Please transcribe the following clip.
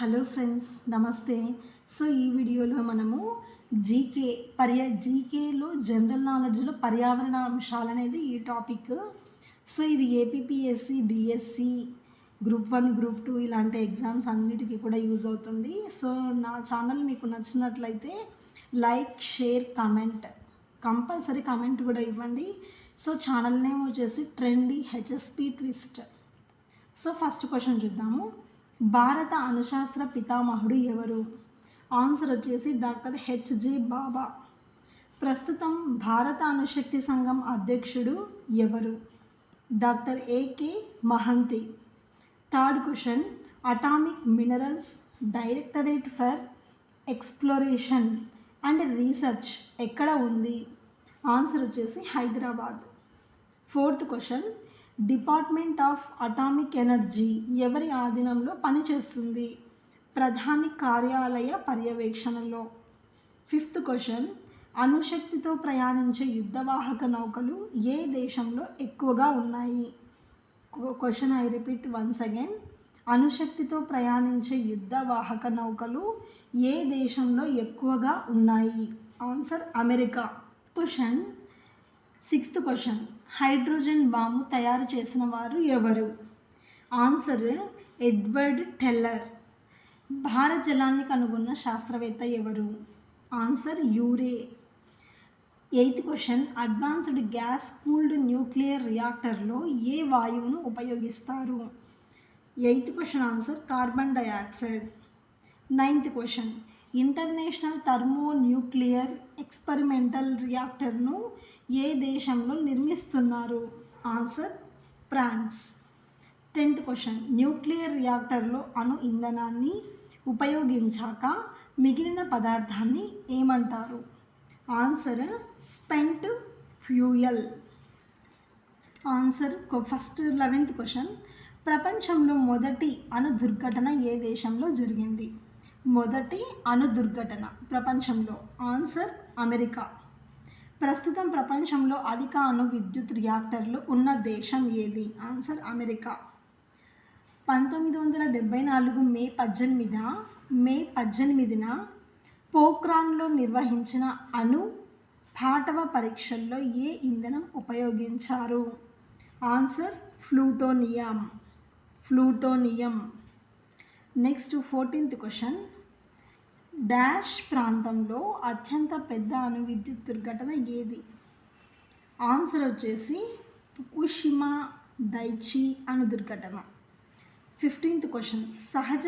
Hello friends, నమస్తే. So ఈ వీడియోలో మనము జీకేలో జనరల్ నాలెడ్జ్లో పర్యావరణ అంశాలు అనేది ఈ టాపిక్. సో ఇది ఏపీపీఎస్సి, డిఎస్సి, గ్రూప్ 1, గ్రూప్ 2 ఇలాంటి ఎగ్జామ్స్ అన్నిటికీ కూడా యూజ్ అవుతుంది. సో నా ఛానల్ మీకు నచ్చినట్లయితే like, share, comment, compulsory comment కూడా ఇవ్వండి. సో ఛానల్ నేమ్ వచ్చేసి trendy HSP twist. So first question చూద్దాము. భారత అణుశాస్త్ర పితామహుడు ఎవరు? ఆన్సర్ వచ్చేసి డాక్టర్ హెచ్జే బాబా. ప్రస్తుతం భారత అణుశక్తి సంఘం అధ్యక్షుడు ఎవరు? Doctor A K Mahanti. Third question, atomic minerals directorate for exploration and research ఎక్కడ ఉంది? ఆన్సర్ వచ్చేసి Hyderabad. Fourth question, department of atomic energy ఎవరి ఆధీనంలో పనిచేస్తుంది? ప్రధాని కార్యాలయ పర్యవేక్షణలో. ఫిఫ్త్ క్వశ్చన్, అణుశక్తితో ప్రయాణించే యుద్ధవాహక నౌకలు ఏ దేశంలో ఎక్కువగా ఉన్నాయి? Question I repeat once again. అణుశక్తితో ప్రయాణించే యుద్ధవాహక నౌకలు ఏ దేశంలో ఎక్కువగా ఉన్నాయి? Answer America. Sixth question, hydrogen bomb తయారు చేసిన వారు ఎవరు? Answer Edward Teller. భారత జలాన్ని కనుగొన్న శాస్త్రవేత్త ఎవరు? Answer Urey. Eighth question, advanced gas cooled nuclear రియాక్టర్లో ఏ వాయువును ఉపయోగిస్తారు? Eighth question answer carbon dioxide. Ninth question, international thermonuclear experimental రియాక్టర్ను ఏ దేశంలో నిర్మిస్తున్నారు? Answer France. 10th question, nuclear రియాక్టర్లో అణు ఇంధనాన్ని ఉపయోగించాక మిగిలిన పదార్థాన్ని ఏమంటారు? Answer spent fuel. Answer first. 11th question, ప్రపంచంలో మొదటి అణు దుర్ఘటన ఏ దేశంలో జరిగింది? మొదటి అణు దుర్ఘటన ప్రపంచంలో. Answer America. ప్రస్తుతం ప్రపంచంలో అధిక అణు విద్యుత్ రియాక్టర్లు ఉన్న దేశం ఏది? Answer America. 1974 మే 18న పోఖ్రాన్లో నిర్వహించిన అణు పాటవ పరీక్షల్లో ఏ ఇంధనం ఉపయోగించారు? Answer plutonium. Next 14th question, dash ప్రాంతంలో అత్యంత పెద్ద అణు విద్యుత్ దుర్ఘటన ఏది? ఆన్సర్ వచ్చేసి ఫుకుషిమా దైచి అణు దుర్ఘటన. 15th క్వశ్చన్, సహజ